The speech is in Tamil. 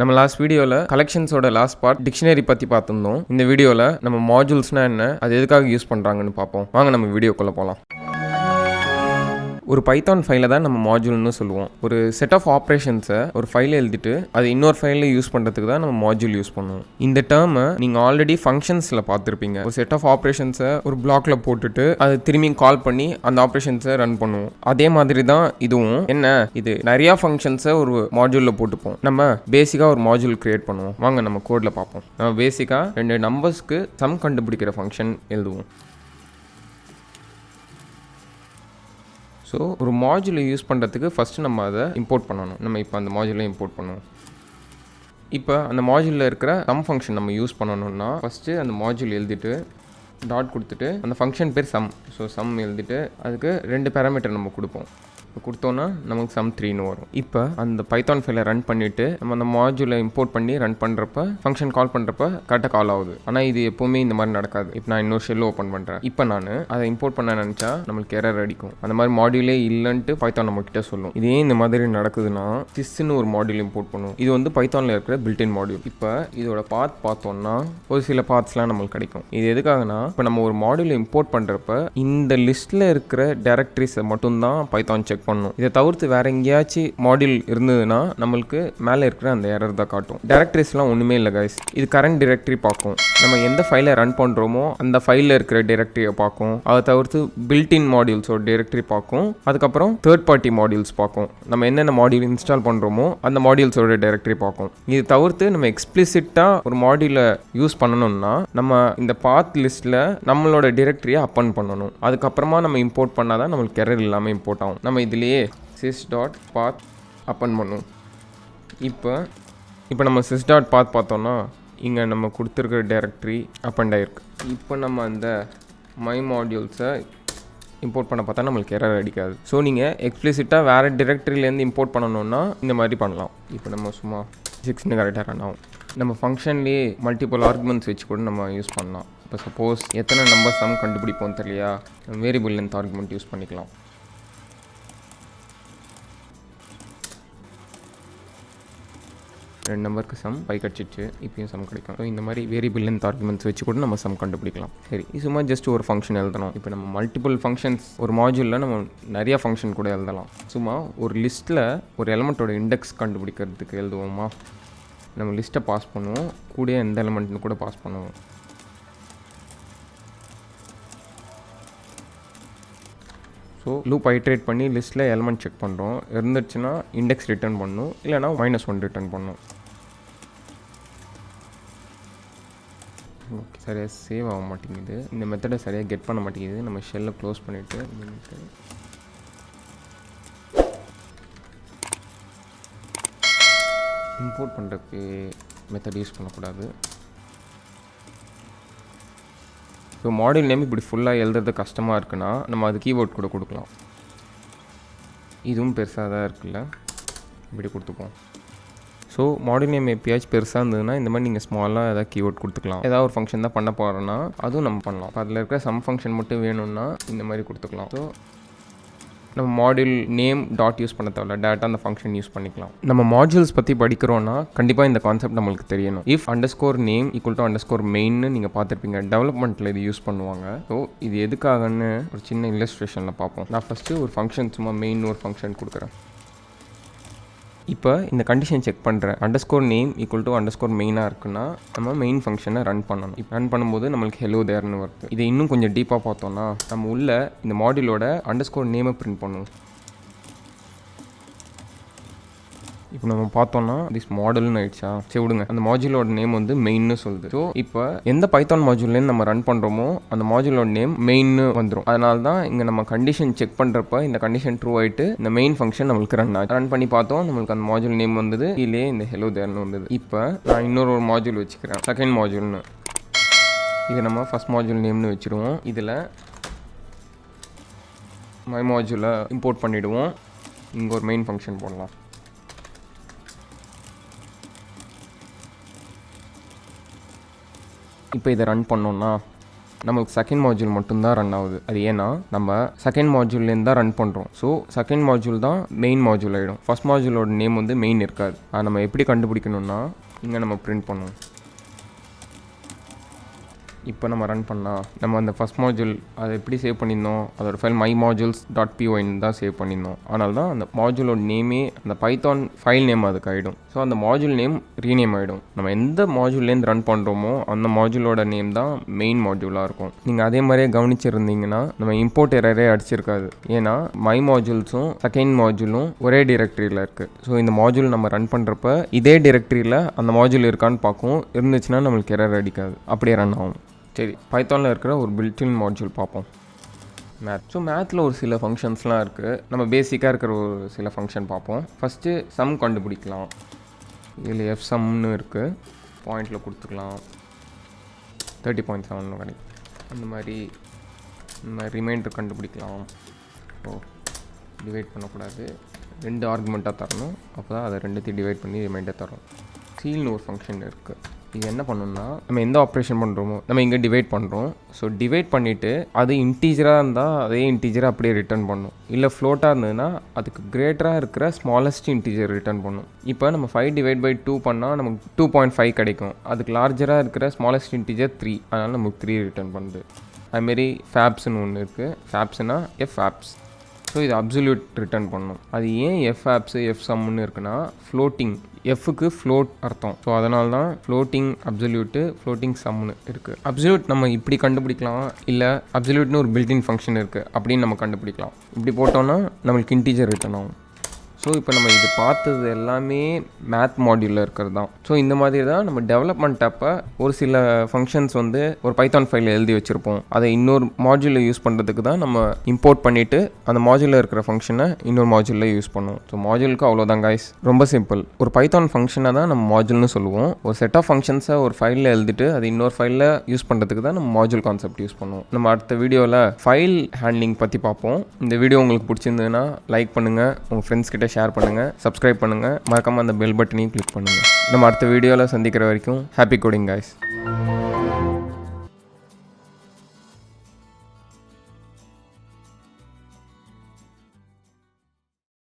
நம்ம லாஸ்ட் வீடியோவில் கலெக்ஷன்ஸோட லாஸ்ட் பார்ட் டிக்ஷனரி பற்றி பார்த்துருந்தோம். இந்த வீடியோவில் நம்ம மாஜூல்ஸ்னால் என்ன, அது எதுக்காக யூஸ் பண்ணுறாங்கன்னு பார்ப்போம். வாங்க நம்ம வீடியோக்குள்ளே போகலாம். ஒரு பைத்தான் ஃபைலை தான் நம்ம மாஜூல்னு சொல்லுவோம். ஒரு செட் ஆஃப் ஆப்ரேஷன்ஸை ஒரு ஃபைலை எழுதிட்டு அது இன்னொரு ஃபைலில் யூஸ் பண்ணுறதுக்கு தான் நம்ம மாஜூல் யூஸ் பண்ணுவோம். இந்த டேர்மை நீங்கள் ஆல்ரெடி ஃபங்க்ஷன்ஸில் பார்த்துருப்பீங்க. ஒரு செட் ஆஃப் ஆப்ரேஷன்ஸை ஒரு பிளாக்ல போட்டுட்டு அது திரும்பி கால் பண்ணி அந்த ஆப்ரேஷன்ஸை ரன் பண்ணுவோம். அதே மாதிரி தான் இதுவும். என்ன, இது நிறையா ஃபங்க்ஷன்ஸை ஒரு மாஜூலில் போட்டுப்போம். நம்ம பேசிக்காக ஒரு மாஜூல் கிரியேட் பண்ணுவோம். வாங்க நம்ம கோடில் பார்ப்போம். நம்ம பேசிக்காக 2 நம்பர்ஸ்க்கு சம் கண்டுபிடிக்கிற ஃபங்க்ஷன் எழுதுவோம். ஸோ ஒரு மாஜூலை யூஸ் பண்ணுறதுக்கு ஃபஸ்ட்டு நம்ம அதை இம்போர்ட் பண்ணணும். நம்ம இப்போ அந்த மாஜூலை இம்போர்ட் பண்ணுவோம். இப்போ அந்த மாஜூலில் இருக்கிற சம் ஃபங்க்ஷன் நம்ம யூஸ் பண்ணணும்னா ஃபஸ்ட்டு அந்த மாஜூல் எழுதிட்டு டாட் கொடுத்துட்டு அந்த ஃபங்க்ஷன் பேர் சம். ஸோ சம் எழுதிட்டு அதுக்கு 2 பேராமீட்டர் நம்ம கொடுப்போம். இப்போ கொடுத்தோன்னா நமக்கு சம் 3ன்னு வரும். இப்போ அந்த பைத்தான் ஃபைலை ரன் பண்ணிவிட்டு நம்ம அந்த மாஜூலை இம்போர்ட் பண்ணி ரன் பண்ணுறப்ப ஃபங்க்ஷன் கால் பண்ணுறப்ப கரெக்டாக கால் ஆகுது. ஆனால் இது எப்போவுமே இந்த மாதிரி நடக்காது. இப்போ நான் இன்னொரு ஷெல் ஓப்பன் பண்ணுறேன். இப்போ நான் அதை இம்போர்ட் பண்ண நினச்சா நம்மளுக்கு எரர் அடிக்கும். அந்த மாதிரி மாடியூலே இல்லைன்ட்டு பைத்தான் நம்மகிட்ட சொல்லும். இதே இந்த மாதிரி நடக்குதுன்னா சிஸ்ன்னு ஒரு மாடியூல் இம்போர்ட் பண்ணுவோம். இது வந்து பைத்தானில் இருக்கிற பில்டின் மாடியூல். இப்போ இதோட பாத் பார்த்தோம்னா ஒரு சில பாத்ஸ்லாம் நம்மளுக்கு கிடைக்கும். இது எதுக்காகனா இப்போ நம்ம ஒரு மாடியூலை இம்போர்ட் பண்ணுறப்ப இந்த லிஸ்ட்டில் இருக்கிற டைரக்டரிஸை மட்டும்தான் பைத்தான் செக் பண்ணும். இதை தவிர்த்து வேற எங்கேயாச்சும் மாடியூல் இருந்ததுன்னா நம்மளுக்கு மேலே இருக்கிற அந்த எரர் தான் காட்டும். டைரக்டரிஸ்லாம் ஒன்றுமே இல்லை கைஸ். இது கரண்ட் டைரக்டரி பார்க்கும். நம்ம எந்த ஃபைலை ரன் பண்ணுறோமோ அந்த ஃபைலில் இருக்கிற டைரக்டரியை பார்க்கும். அதை தவிர்த்து பில்டின் மாடியூல்ஸோட டைரக்டரி பார்க்கும். அதுக்கப்புறம் தேர்ட் பார்ட்டி மாடியூல்ஸ் பார்க்கும். நம்ம என்னென்ன மாடியூல் இன்ஸ்டால் பண்ணுறோமோ அந்த மாடியூல்ஸோட டைரக்டரி பார்க்கும். இது தவிர்த்து நம்ம எக்ஸ்பிளிசிட்டாக ஒரு மாடியூலை யூஸ் பண்ணணும்னா நம்ம இந்த பாத் லிஸ்ட்டில் நம்மளோட டைரக்டரியை அப்பன் பண்ணணும். அதுக்கப்புறமா நம்ம இம்போர்ட் பண்ணால் தான் நம்மளுக்கு எரர் இல்லாமல் இம்போர்ட் ஆகும். நம்ம இதுலேயே sys.path அப்பன் பண்ணும். இப்போ நம்ம sys.path பார்த்தோன்னா இங்கே நம்ம கொடுத்துருக்கிற டைரக்டரி அப்பண்ட் ஆகிருக்கு. இப்போ நம்ம அந்த மை மாடியூல்ஸை இம்போர்ட் பண்ண பார்த்தா நம்மளுக்கு எரர் அடிக்காது. ஸோ நீங்கள் எக்ஸ்பிளிசிட்டாக வேறு டைரக்டரியிலேருந்து இம்போர்ட் பண்ணணுன்னா இந்த மாதிரி பண்ணலாம். இப்போ நம்ம சும்மா 6ன்னு கரெக்டாக ரன் ஆகும். நம்ம ஃபங்க்ஷன்லேயே மல்டிபிள் ஆர்குமெண்ட்ஸ் வச்சு கூட நம்ம யூஸ் பண்ணலாம். இப்போ சப்போஸ் எத்தனை நம்பர் சம் கண்டுபிடிப்போம் தெரியலையா, வேரியபிள் லென்த் ஆர்குமெண்ட் யூஸ் பண்ணிக்கலாம். ரெண்டு நம்பருக்கு சம் 5 கிடச்சிச்சு. இப்போயும் சம் கிடைக்கும். ஸோ இந்த மாதிரி வேரியபிள் லென்த் ஆர்குமெண்ட்ஸ் வச்சு கூட நம்ம சம் கண்டுபிடிக்கலாம். சரி, இது சும்மா ஜஸ்ட் ஒரு ஃபங்க்ஷன் எழுதணும். இப்போ நம்ம மல்டிபிள் ஃபங்க்ஷன்ஸ் ஒரு மாஜூலில் நம்ம நிறையா ஃபங்க்ஷன் கூட எழுதலாம். சும்மா ஒரு லிஸ்ட்டில் ஒரு எலமெண்ட்டோட இண்டெக்ஸ் கண்டுபிடிக்கிறதுக்கு எழுதுவோமா, நம்ம லிஸ்ட்டை பாஸ் பண்ணுவோம், கூட எந்த எலமெண்ட்னு கூட பாஸ் பண்ணுவோம். ஸோ லூப் ஐட்ரேட் பண்ணி லிஸ்ட்டில் எலமெண்ட் செக் பண்ணுறோம். இருந்துச்சுன்னா இண்டெக்ஸ் ரிட்டர்ன் பண்ணணும், இல்லைனா -1 ரிட்டர்ன் பண்ணணும். ஓகே, சரியாக சேவ் ஆக மாட்டேங்குது. இந்த மெத்தடை சரியாக கெட் பண்ண மாட்டேங்குது. நம்ம ஷெல்லை க்ளோஸ் பண்ணிவிட்டு இம்போர்ட் பண்ணுறதுக்கு மெத்தட் யூஸ் பண்ணக்கூடாது. ஸோ மாடியூல் நேம் இப்படி ஃபுல்லாக எழுதுறது கஷ்டமாக இருக்குன்னா நம்ம அது கீபோர்ட் கூட கொடுக்கலாம். இதுவும் பெருசாக தான் இருக்குல்ல, இப்படி கொடுத்துப்போம். ஸோ மாடியூல் நேம் எப்பயாச்சும் பெருசாக இருந்ததுன்னா இந்த மாதிரி நீங்கள் ஸ்மாலாக ஏதாவது கீபோர்ட் கொடுத்துக்கலாம். ஏதாவது ஒரு ஃபங்க்ஷன் தான் பண்ண போகிறோன்னா அதுவும் நம்ம பண்ணலாம். இப்போ அதில் இருக்கிற சம் ஃபங்க்ஷன் மட்டும் வேணும்னா இந்த மாதிரி கொடுத்துக்கலாம். ஸோ நம்ம மாடியூல் நேம் டாட் யூஸ் பண்ண தேவையில்ல, டேரெக்டாக அந்த ஃபங்க்ஷன் யூஸ் பண்ணிக்கலாம். நம்ம மாடியூல்ஸ் பற்றி படிக்கிறோன்னா கண்டிப்பாக இந்த கான்செப்ட் நம்மளுக்கு தெரியணும். இஃப் _name = மெயின்னு நீங்கள் பார்த்துருப்பீங்க. டெவலப்மெண்ட்டில் இது யூஸ் பண்ணுவாங்க. ஸோ இது எதுக்காகன்னு ஒரு சின்ன இல்லஸ்ட்ரேஷனில் பார்ப்போம். நான் ஃபஸ்ட்டு ஒரு ஃபங்க்ஷன் சும்மா மெயின் ஒரு ஃபங்க்ஷன் கொடுக்குறேன். இப்போ இந்த கண்டிஷன் செக் பண்ணுறேன். _name = மெயினாக இருக்குன்னா நம்ம மெயின் ஃபங்க்ஷனை ரன் பண்ணணும். இப்போ ரன் பண்ணும்போது நம்மளுக்கு ஹெலோ தேர்னு வருது. இதை இன்னும் கொஞ்சம் டீப்பாக பார்த்தோன்னா நம்ம உள்ள இந்த மாடியூலோட _name பிரிண்ட் பண்ணுவோம். இப்போ நம்ம பார்த்தோம்னா திஸ் மாடல்னு ஆயிடுச்சா. சரி விடுங்க, அந்த மாஜூலோட நேம் வந்து மெயின்னு சொல்லுது. ஸோ இப்போ எந்த பைத்தான் மாஜூல்லேருந்து நம்ம ரன் பண்ணுறோமோ அந்த மாஜூலோட நேம் மெயின்னு வந்துடும். அதனால தான் இங்கே நம்ம கண்டிஷன் செக் பண்ணுறப்ப இந்த கண்டிஷன் ட்ரூ ஆகிட்டு இந்த மெயின் ஃபங்க்ஷன் நம்மளுக்கு ரன் பண்ணி பார்த்தோம். நம்மளுக்கு அந்த மாஜூல் நேம் வந்தது, இல்லையே இந்த ஹெலோ தேர்னு வந்தது. இப்போ நான் இன்னொரு மாஜூல் வச்சுக்கிறேன், செகண்ட் மாஜூல்னு. இது நம்ம ஃபஸ்ட் மாஜூல் நேம்னு வச்சுருவோம். இதில் மை மாஜூலை இம்போர்ட் பண்ணிவிடுவோம். இங்கே ஒரு மெயின் ஃபங்க்ஷன் போடலாம். இப்போ இதை ரன் பண்ணோன்னா நம்மளுக்கு செகண்ட் மாட்யூல் மட்டும்தான் ரன் ஆகுது. அது ஏன்னா நம்ம செகண்ட் மாட்யூல்லேருந்து தான் ரன் பண்ணுறோம். ஸோ செகண்ட் மாட்யூல் தான் மெயின் மாட்யூல் ஆகிடும். ஃபஸ்ட் மாட்யூலோட நேம் வந்து மெயின் இருக்காது. அதை நம்ம எப்படி கண்டுபிடிக்கணும்னா இங்கே நம்ம பிரிண்ட் பண்ணுவோம். இப்போ நம்ம ரன் பண்ணால் நம்ம அந்த ஃபஸ்ட் மாட்யூல் அதை எப்படி சேவ் பண்ணியிருந்தோம், அதோட ஃபைல் mymodules.py தான் சேவ் பண்ணியிருந்தோம். அதனால தான் அந்த மாட்யூலோட நேமே அந்த பைத்தான் ஃபைல் நேம் அதுக்கு ஆகிடும். ஸோ அந்த மாட்யூல் நேம் ரீநேம் ஆகிடும். நம்ம எந்த மாட்யூல்லேருந்து ரன் பண்ணுறோமோ அந்த மாட்யூலோட நேம் தான் மெயின் மாட்யூலாக இருக்கும். நீங்கள் அதே மாதிரியே கவனிச்சிருந்தீங்கன்னா நம்ம இம்போர்ட் எரரே அடிச்சிருக்காது. ஏன்னா மை மாட்யூல்ஸும் செகண்ட் மாட்யூலும் ஒரே டிரெக்டரியில் இருக்குது. ஸோ இந்த மாட்யூல் நம்ம ரன் பண்ணுறப்ப இதே டிரெக்டரியில் அந்த மாட்யூல் இருக்கான்னு பார்க்கும். இருந்துச்சுன்னா நம்மளுக்கு எரர் அடிக்காது, அப்படியே ரன் ஆகும். சரி, பைத்தானில் இருக்கிற ஒரு பில்டின் மாட்யூல் பார்ப்போம். மேத். ஸோ மேத்தில் ஒரு சில ஃபங்க்ஷன்ஸ்லாம் இருக்குது. நம்ம பேசிக்காக இருக்கிற ஒரு சில ஃபங்க்ஷன் பார்ப்போம். ஃபஸ்ட்டு சம் கண்டுபிடிக்கலாம். இதில் எஃப் சம்னு இருக்குது. பாயிண்டில் கொடுத்துக்கலாம். 30.7 கிடைக்கும். அந்த மாதிரி ரிமைண்டர் கண்டுபிடிக்கலாம். ஸோ டிவைட் பண்ணக்கூடாது, 2 ஆர்குமெண்ட்டாக தரணும். அப்போ தான் அதை 2த்தையும் டிவைட் பண்ணி ரிமைண்டர் தரும். சீல்னு ஒரு ஃபங்க்ஷன் இருக்குது. இது என்ன பண்ணணும்னா நம்ம எந்த ஆப்ரேஷன் பண்ணுறோமோ நம்ம இங்கே டிவைட் பண்ணுறோம். ஸோ டிவைட் பண்ணிவிட்டு அது இன்டீஜராக இருந்தால் அதே இன்டீஜராக அப்படியே ரிட்டர்ன் பண்ணும். இல்லை ஃப்ளோட்டாக இருந்ததுன்னா அதுக்கு கிரேட்டராக இருக்கிற ஸ்மாலஸ்ட் இன்டீஜர் ரிட்டர்ன் பண்ணும். இப்போ நம்ம 5/2 பண்ணால் நமக்கு 2.5 கிடைக்கும். அதுக்கு லார்ஜராக இருக்கிற ஸ்மாலஸ்ட் இன்டீஜர் 3, அதனால் நமக்கு 3 ரிட்டர்ன் பண்ணுது. அதுமாரி ஃபேப்ஸ்னு ஒன்று இருக்குது. ஃபேப்ஸ்னா எஃப் ஆப்ஸ். ஸோ இது அப்சல்யூட் ரிட்டர்ன் பண்ணணும். அது ஏன் எஃப் ஆப்ஸு எஃப் சம்னு இருக்குன்னா ஃப்ளோட்டிங், எஃப்க்கு ஃப்ளோட் அர்த்தம். ஸோ அதனால தான் ஃப்ளோட்டிங் அப்சல்யூட்டு ஃப்ளோட்டிங் சம்னு இருக்குது. அப்சல்யூட் நம்ம இப்படி கண்டுபிடிக்கலாம், இல்லை அப்சல்யூட்னு ஒரு பில்டின் ஃபங்க்ஷன் இருக்குது அப்படின்னு நம்ம கண்டுபிடிக்கலாம். இப்படி போட்டோன்னா நம்மளுக்கு இன்டீஜர் ரிட்டர்ன் ஆகும். ஸோ இப்போ நம்ம இது பார்த்தது எல்லாமே மேத் மாட்யூலில் இருக்கிறது தான். ஸோ இந்த மாதிரி தான் நம்ம டெவலப்மெண்ட் அப்போ ஒரு சில ஃபங்க்ஷன்ஸ் வந்து ஒரு பைத்தான் ஃபைலில் எழுதி வச்சுருப்போம். அதை இன்னொரு மாட்யூலில் யூஸ் பண்ணுறதுக்கு தான் நம்ம இம்போர்ட் பண்ணிவிட்டு அந்த மாட்யூலில் இருக்கிற ஃபங்க்ஷனை இன்னொரு மாட்யூலில் யூஸ் பண்ணுவோம். ஸோ மாட்யூலுக்கு அவ்வளோதான் கைஸ், ரொம்ப சிம்பிள். ஒரு பைத்தான் ஃபங்க்ஷனை தான் நம்ம மாட்யூல்னு சொல்லுவோம். ஒரு செட் ஆஃப் ஃபங்க்ஷன்ஸை ஒரு ஃபைலில் எழுதிட்டு அது இன்னொரு ஃபைலில் யூஸ் பண்ணுறதுக்கு தான் நம்ம மாட்யூல் கான்செப்ட் யூஸ் பண்ணுவோம். நம்ம அடுத்த வீடியோவில் ஃபைல் ஹேண்ட்லிங் பற்றி பார்ப்போம். இந்த வீடியோ உங்களுக்கு பிடிச்சிருந்ததுன்னா லைக் பண்ணுங்கள், உங்கள் ஃப்ரெண்ட்ஸ் கிட்ட ஷேர் பண்ணுங்கள், சப்ஸ்கிரைப் பண்ணுங்கள், மறக்காமல் அந்த பெல் பட்டனையும் கிளிக் பண்ணுங்கள். நம்ம அடுத்த வீடியோவில் சந்திக்கிற வரைக்கும் ஹாப்பி கோடிங் கைஸ்.